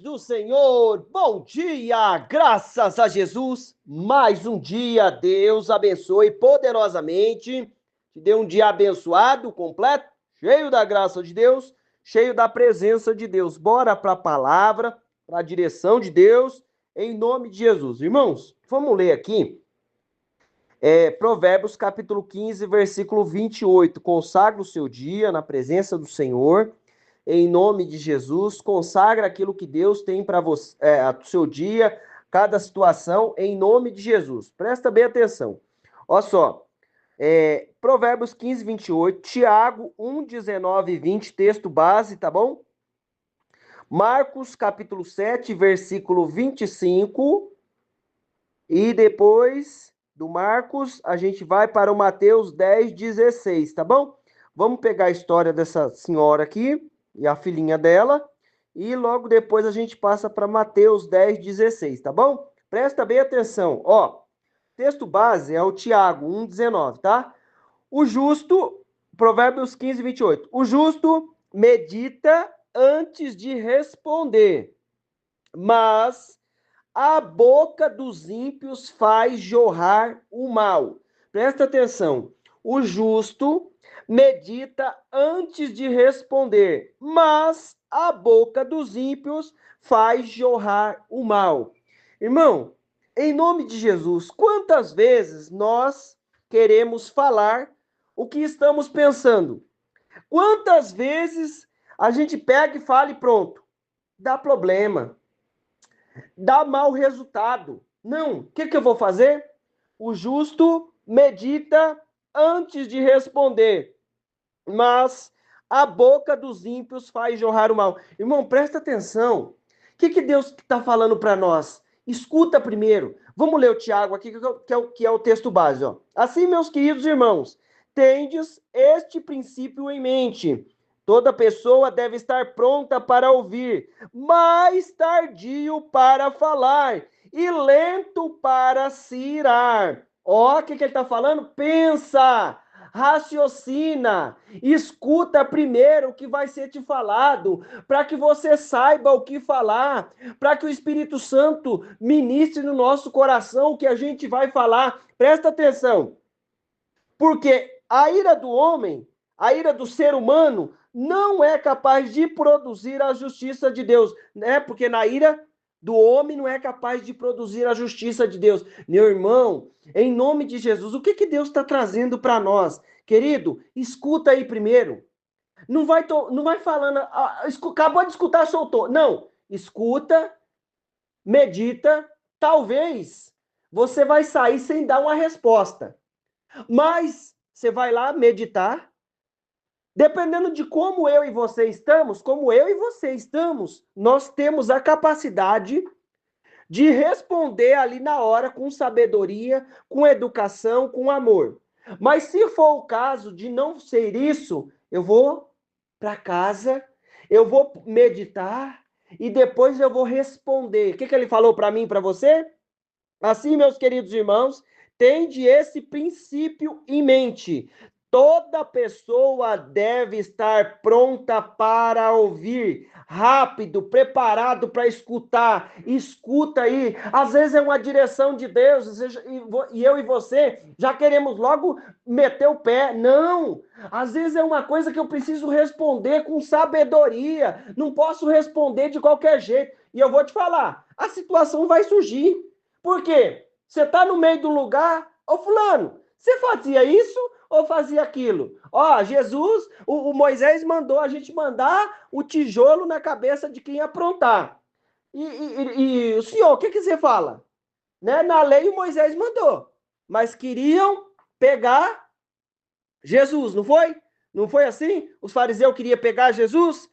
do Senhor, bom dia, graças a Jesus, mais um dia, Deus abençoe poderosamente, te dê um dia abençoado, completo, cheio da graça de Deus, cheio da presença de Deus. Bora para a palavra, para a direção de Deus, em nome de Jesus. Irmãos, vamos ler aqui, Provérbios capítulo 15, versículo 28, consagra o seu dia na presença do Senhor, em nome de Jesus, consagra aquilo que Deus tem para você, o seu dia, cada situação, em nome de Jesus. Presta bem atenção. Olha só, Provérbios 15, 28, Tiago 1, 19 e 20, texto base, tá bom? Marcos capítulo 7, versículo 25, e depois do Marcos, a gente vai para o Mateus 10, 16, tá bom? Vamos pegar a história dessa senhora aqui, e a filhinha dela, e logo depois a gente passa para Mateus 10, 16, tá bom? Presta bem atenção, ó, texto base é o Tiago 1, 19, tá? O justo, Provérbios 15, 28, o justo medita antes de responder, mas a boca dos ímpios faz jorrar o mal. Presta atenção, o justo medita antes de responder, mas a boca dos ímpios faz jorrar o mal. Irmão, em nome de Jesus, quantas vezes nós queremos falar o que estamos pensando? Quantas vezes a gente pega e fala e pronto, dá problema, dá mau resultado. Não, o que eu vou fazer? O justo medita antes de responder, mas a boca dos ímpios faz jorrar o mal. Irmão, presta atenção. O que Deus está falando para nós? Escuta primeiro. Vamos ler o Tiago aqui, que é o texto base. Ó. Assim, meus queridos irmãos, tendes este princípio em mente. Toda pessoa deve estar pronta para ouvir, mais tardio para falar e lento para se irar. Ó, o que ele está falando? Pensa, raciocina, escuta primeiro o que vai ser te falado, para que você saiba o que falar, para que o Espírito Santo ministre no nosso coração o que a gente vai falar. Presta atenção, porque a ira do homem, a ira do ser humano, não é capaz de produzir a justiça de Deus, né? Porque na ira do homem não é capaz de produzir a justiça de Deus. Meu irmão, em nome de Jesus, o que Deus está trazendo para nós? Querido, escuta aí primeiro. Não vai falando, acabou de escutar, soltou. Não, escuta, medita, talvez você vai sair sem dar uma resposta. Mas você vai lá meditar. Dependendo de como eu e você estamos, nós temos a capacidade de responder ali na hora com sabedoria, com educação, com amor. Mas se for o caso de não ser isso, eu vou para casa, eu vou meditar e depois eu vou responder. O que ele falou para mim e para você? Assim, meus queridos irmãos, tende esse princípio em mente. Toda pessoa deve estar pronta para ouvir, rápido, preparado para escutar. Escuta aí. Às vezes é uma direção de Deus e eu e você já queremos logo meter o pé. Não. Às vezes é uma coisa que eu preciso responder com sabedoria. Não posso responder de qualquer jeito. E eu vou te falar, a situação vai surgir. Por quê? Você está no meio do lugar, ô fulano, você fazia isso ou fazia aquilo? Ó, Jesus, o Moisés mandou a gente mandar o tijolo na cabeça de quem aprontar. E o senhor, o que você fala? Né? Na lei o Moisés mandou, mas queriam pegar Jesus, não foi? Não foi assim? Os fariseus queriam pegar Jesus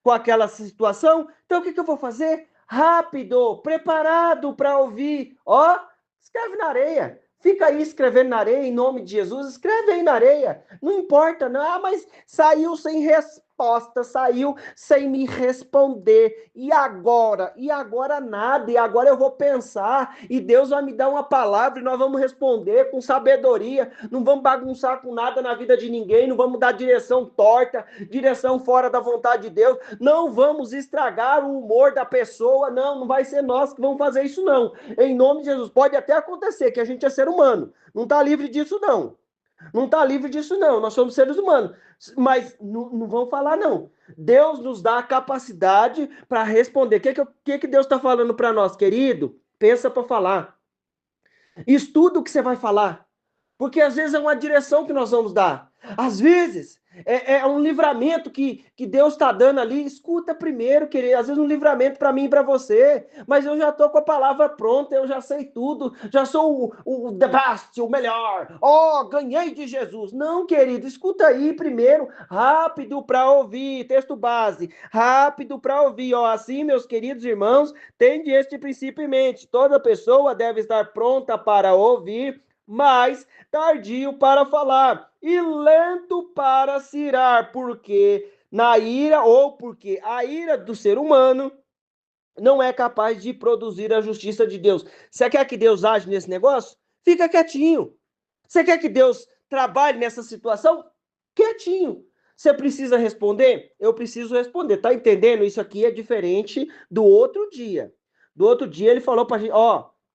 com aquela situação? Então o que eu vou fazer? Rápido, preparado para ouvir. Ó, escreve na areia. Fica aí escrevendo na areia, em nome de Jesus, escreve aí na areia. Não importa, não. Ah, mas saiu sem resposta, saiu sem me responder. E agora? E agora nada. E agora eu vou pensar e Deus vai me dar uma palavra e nós vamos responder com sabedoria. Não vamos bagunçar com nada na vida de ninguém, não vamos dar direção torta, direção fora da vontade de Deus. Não vamos estragar o humor da pessoa. Não, não vai ser nós que vamos fazer isso não. Em nome de Jesus. Pode até acontecer que a gente é ser humano. Não está livre disso não. Não está livre disso, não. Nós somos seres humanos. Mas não vamos falar, não. Deus nos dá a capacidade para responder. O que Deus está falando para nós, querido? Pensa para falar. Estuda o que você vai falar. Porque às vezes é uma direção que nós vamos dar. Às vezes é um livramento que Deus está dando ali. Escuta primeiro, querido. Às vezes um livramento para mim e para você. Mas eu já estou com a palavra pronta, eu já sei tudo. Já sou o the best, o melhor. Ganhei de Jesus. Não, querido, escuta aí primeiro. Rápido para ouvir. Texto base. Rápido para ouvir. Assim, meus queridos irmãos, tende este princípio em mente. Toda pessoa deve estar pronta para ouvir, mas tardio para falar e lento para se irar, porque a ira do ser humano não é capaz de produzir a justiça de Deus. Você quer que Deus age nesse negócio? Fica quietinho. Você quer que Deus trabalhe nessa situação? Quietinho. Você precisa responder? Eu preciso responder. Tá entendendo? Isso aqui é diferente do outro dia. Do outro dia ele falou pra gente,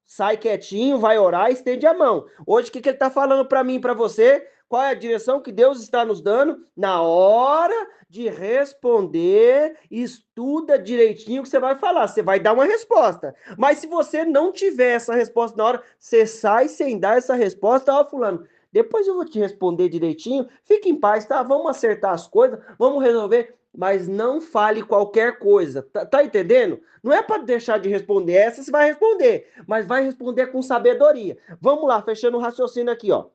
sai quietinho, vai orar, estende a mão. Hoje, o que ele está falando para mim e para você? Qual é a direção que Deus está nos dando? Na hora de responder, estuda direitinho o que você vai falar. Você vai dar uma resposta. Mas se você não tiver essa resposta na hora, você sai sem dar essa resposta. Fulano, depois eu vou te responder direitinho. Fique em paz, tá? Vamos acertar as coisas, vamos resolver. Mas não fale qualquer coisa. Tá entendendo? Não é para deixar de responder essa, você vai responder, mas vai responder com sabedoria. Vamos lá, fechando o raciocínio aqui, ó.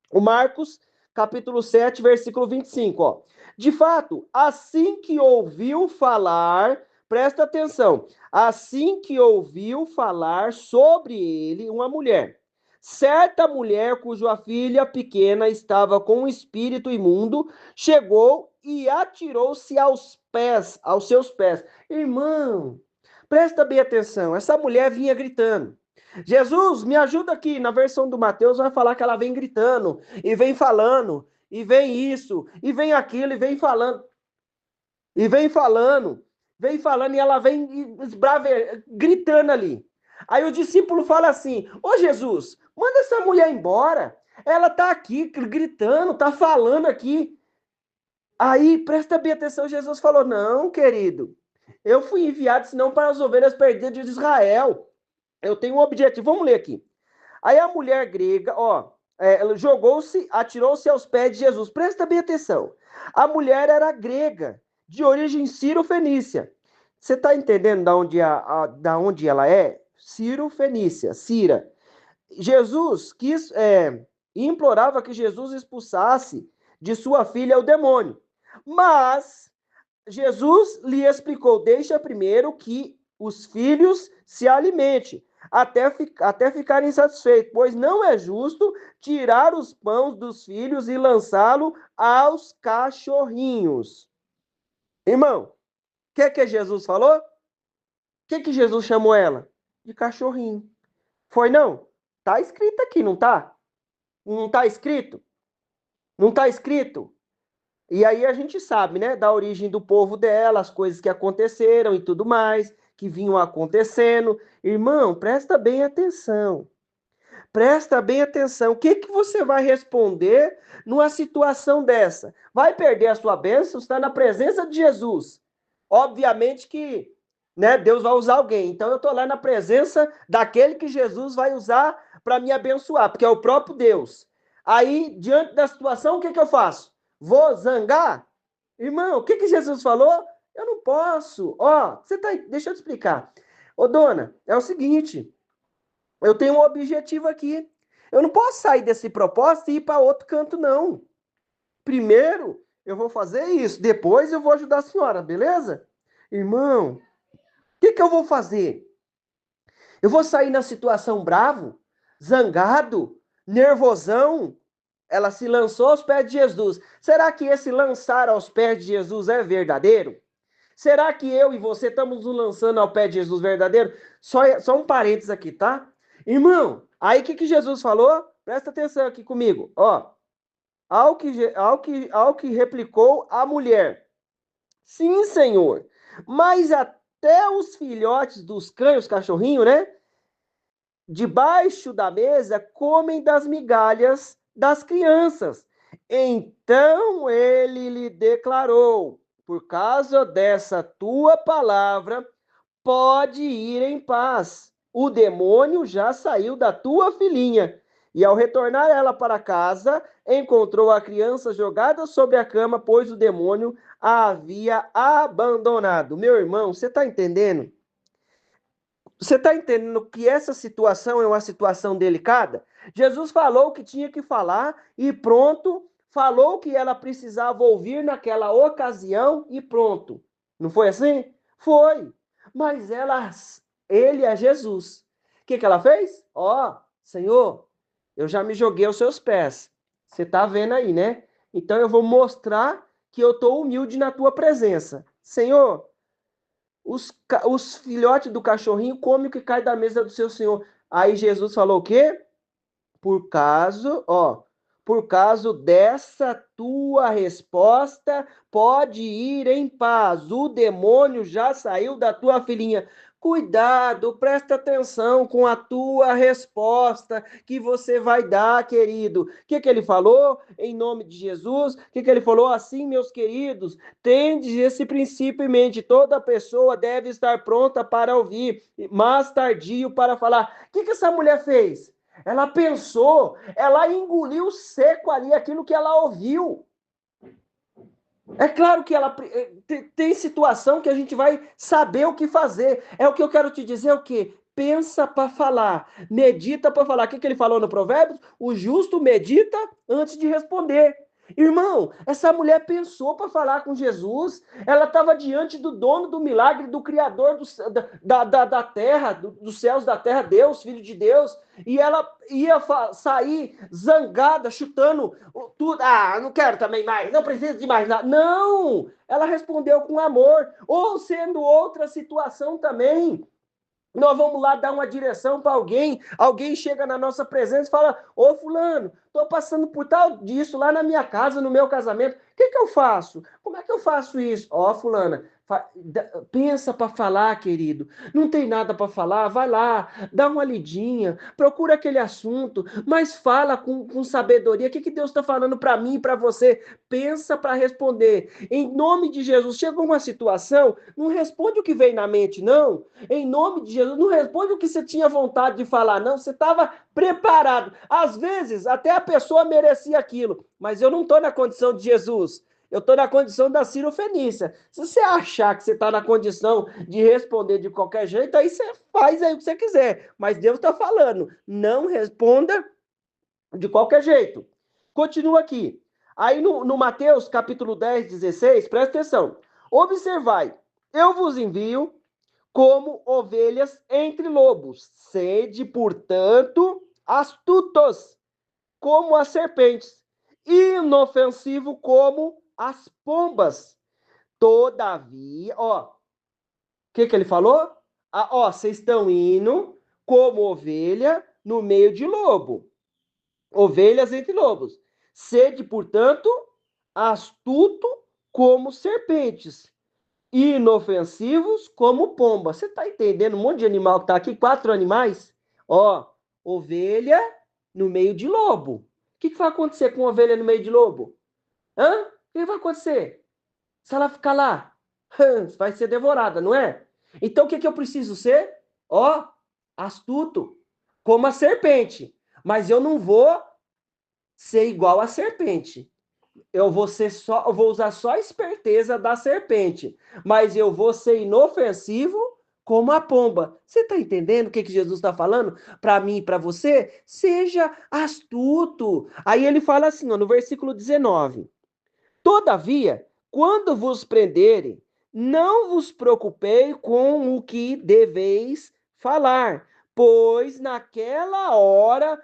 O Marcos, capítulo 7, versículo 25, ó. De fato, assim que ouviu falar, presta atenção, assim que ouviu falar sobre ele uma mulher, certa mulher cuja filha pequena estava com um espírito imundo, chegou e atirou-se aos seus pés. Irmão, presta bem atenção, essa mulher vinha gritando. Jesus, me ajuda aqui. Na versão do Mateus vai falar que ela vem gritando, e vem falando, e vem isso, e vem aquilo, e vem falando, e vem falando, e ela vem gritando ali. Aí o discípulo fala assim, Jesus, manda essa mulher embora. Ela tá aqui gritando, tá falando aqui. Aí, presta bem atenção, Jesus falou, não, querido, eu fui enviado senão para as ovelhas perdidas de Israel. Eu tenho um objetivo. Vamos ler aqui. Aí a mulher grega, ela jogou-se, atirou-se aos pés de Jesus. Presta bem atenção. A mulher era grega, de origem sírio-fenícia. Você está entendendo da onde ela é? Sírio-fenícia, Cira. Jesus implorava que Jesus expulsasse de sua filha o demônio. Mas Jesus lhe explicou, deixa primeiro que os filhos se alimentem, até ficarem satisfeitos, pois não é justo tirar os pães dos filhos e lançá-lo aos cachorrinhos. Irmão, o que Jesus falou? O que Jesus chamou ela? De cachorrinho. Foi não? Tá escrito aqui, não tá? Não tá escrito? Não tá escrito? E aí a gente sabe, né, da origem do povo dela, as coisas que aconteceram e tudo mais, que vinham acontecendo. Irmão, presta bem atenção. Presta bem atenção. O que você vai responder numa situação dessa? Vai perder a sua bênção? Está na presença de Jesus. Obviamente que, né, Deus vai usar alguém. Então eu estou lá na presença daquele que Jesus vai usar para me abençoar, porque é o próprio Deus. Aí, diante da situação, o que eu faço? Vou zangar? Irmão, o que Jesus falou? Eu não posso. Deixa eu te explicar. Dona, é o seguinte, eu tenho um objetivo aqui. Eu não posso sair desse propósito e ir para outro canto, não. Primeiro, eu vou fazer isso. Depois eu vou ajudar a senhora, beleza? Irmão, o que eu vou fazer? Eu vou sair na situação bravo, zangado, nervosão, ela se lançou aos pés de Jesus. Será que esse lançar aos pés de Jesus é verdadeiro? Será que eu e você estamos nos lançando ao pé de Jesus verdadeiro? Só um parênteses aqui, tá? Irmão, aí o que Jesus falou? Presta atenção aqui comigo. Ó, ao que replicou a mulher: sim, Senhor, mas até os filhotes dos cães, os cachorrinhos, né? Debaixo da mesa comem das migalhas das crianças. Então ele lhe declarou: por causa dessa tua palavra, pode ir em paz. O demônio já saiu da tua filhinha. E ao retornar ela para casa, encontrou a criança jogada sobre a cama, pois o demônio a havia abandonado. Meu irmão, você está entendendo? Você está entendendo que essa situação é uma situação delicada? Jesus falou o que tinha que falar e pronto, falou que ela precisava ouvir naquela ocasião e pronto. Não foi assim? Foi. Mas ele é Jesus. O que ela fez? Ó, Senhor, eu já me joguei aos seus pés. Você está vendo aí, né? Então eu vou mostrar que eu estou humilde na tua presença. Senhor, os filhotes do cachorrinho comem o que cai da mesa do seu senhor. Aí Jesus falou o quê? Por causa dessa tua resposta, pode ir em paz. O demônio já saiu da tua filhinha. Cuidado, presta atenção com a tua resposta que você vai dar, querido. O que ele falou? Em nome de Jesus. O que ele falou? Assim, meus queridos, tendes esse princípio em mente. Toda pessoa deve estar pronta para ouvir, mas tardio para falar. O que essa mulher fez? Ela pensou, ela engoliu seco ali aquilo que ela ouviu. É claro que ela tem situação que a gente vai saber o que fazer. É o que eu quero te dizer, o quê? Pensa para falar, medita para falar. O que ele falou no Provérbios? O justo medita antes de responder. Irmão, essa mulher pensou para falar com Jesus, ela estava diante do dono do milagre, do Criador da terra, dos céus, da terra, Deus, Filho de Deus, e ela ia sair zangada, chutando tudo. Ah, não quero também mais, não preciso de mais nada. Não! Ela respondeu com amor, ou sendo outra situação também. Nós vamos lá dar uma direção para alguém chega na nossa presença e fala: ô fulano, estou passando por tal disso lá na minha casa, no meu casamento, o que eu faço? Como é que eu faço isso? Ó, fulana, pensa para falar, querido, não tem nada para falar, vai lá, dá uma lidinha, procura aquele assunto, mas fala com sabedoria, o que Deus está falando para mim e para você? Pensa para responder, em nome de Jesus. Chegou uma situação, não responde o que vem na mente, não. Em nome de Jesus, não responde o que você tinha vontade de falar, não. Você estava preparado. Às vezes, até a pessoa merecia aquilo, mas eu não estou na condição de Jesus. Eu estou na condição da Ciro Fenícia. Se você achar que você está na condição de responder de qualquer jeito, aí você faz aí o que você quiser. Mas Deus está falando, não responda de qualquer jeito. Continua aqui. Aí no Mateus, capítulo 10, 16, presta atenção. Observai, eu vos envio como ovelhas entre lobos. Sede, portanto, astutos como as serpentes, e inofensivo como as pombas. Todavia, ó, o que ele falou? Vocês estão indo como ovelha no meio de lobo. Ovelhas entre lobos. Sede, portanto, astuto como serpentes, inofensivos como pomba. Você está entendendo um monte de animal que está aqui? 4 animais? Ó, ovelha no meio de lobo. O que vai acontecer com ovelha no meio de lobo? Hã? O que vai acontecer? Se ela ficar lá, vai ser devorada, não é? Então o que eu preciso ser? Ó, astuto, como a serpente. Mas eu não vou ser igual a serpente. Eu vou usar só a esperteza da serpente, mas eu vou ser inofensivo como a pomba. Você está entendendo o que Jesus está falando para mim e para você? Seja astuto. Aí ele fala assim, ó, no versículo 19: todavia, quando vos prenderem, não vos preocupei com o que deveis falar, pois naquela hora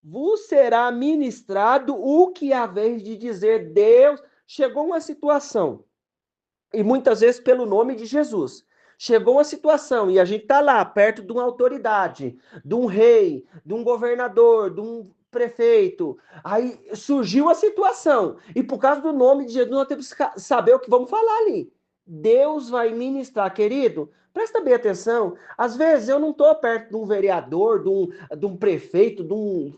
vos será ministrado o que haveis de dizer. Deus, chegou uma situação, e muitas vezes pelo nome de Jesus. Chegou uma situação e a gente está lá, perto de uma autoridade, de um rei, de um governador, de um prefeito. Aí surgiu a situação. E por causa do nome de Jesus, nós temos que saber o que vamos falar ali. Deus vai ministrar, querido. Presta bem atenção. Às vezes eu não estou perto de um vereador, de um prefeito, de um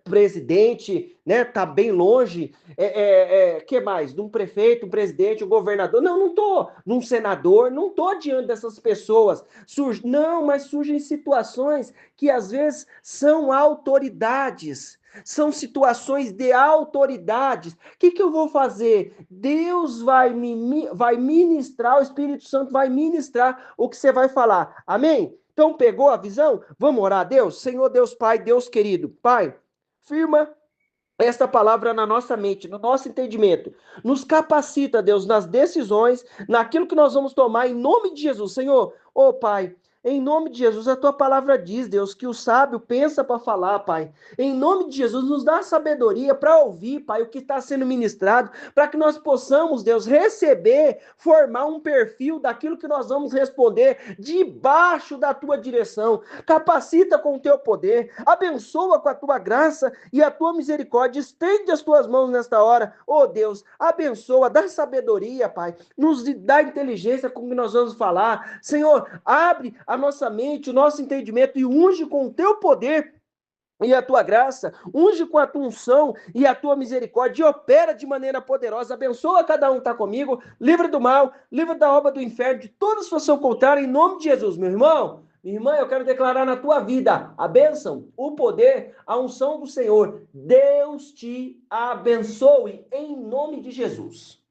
presidente, né? Tá bem longe. Que mais? De um prefeito, um presidente, um governador. Não, não estou. Num senador, não estou diante dessas pessoas. Não, mas surgem situações que às vezes são autoridades. São situações de autoridades. O que eu vou fazer? Deus vai ministrar, o Espírito Santo vai ministrar o que você vai falar. Amém? Então, pegou a visão? Vamos orar a Deus? Senhor Deus Pai, Deus querido. Pai, firma esta palavra na nossa mente, no nosso entendimento. Nos capacita, Deus, nas decisões, naquilo que nós vamos tomar, em nome de Jesus. Senhor, Pai, em nome de Jesus, a tua palavra diz, Deus, que o sábio pensa para falar, Pai. Em nome de Jesus, nos dá sabedoria para ouvir, Pai, o que está sendo ministrado, para que nós possamos, Deus, receber, formar um perfil daquilo que nós vamos responder debaixo da tua direção. Capacita com o teu poder, abençoa com a tua graça e a tua misericórdia. Estende as tuas mãos nesta hora. Deus, abençoa, dá sabedoria, Pai. Nos dá inteligência com o que nós vamos falar. Senhor, abre a nossa mente, o nosso entendimento e unge com o teu poder e a tua graça, unge com a tua unção e a tua misericórdia e opera de maneira poderosa. Abençoa cada um que está comigo, livra do mal, livra da obra do inferno, de toda situação contrária, em nome de Jesus. Meu irmão, minha irmã, eu quero declarar na tua vida a bênção, o poder, a unção do Senhor. Deus te abençoe em nome de Jesus.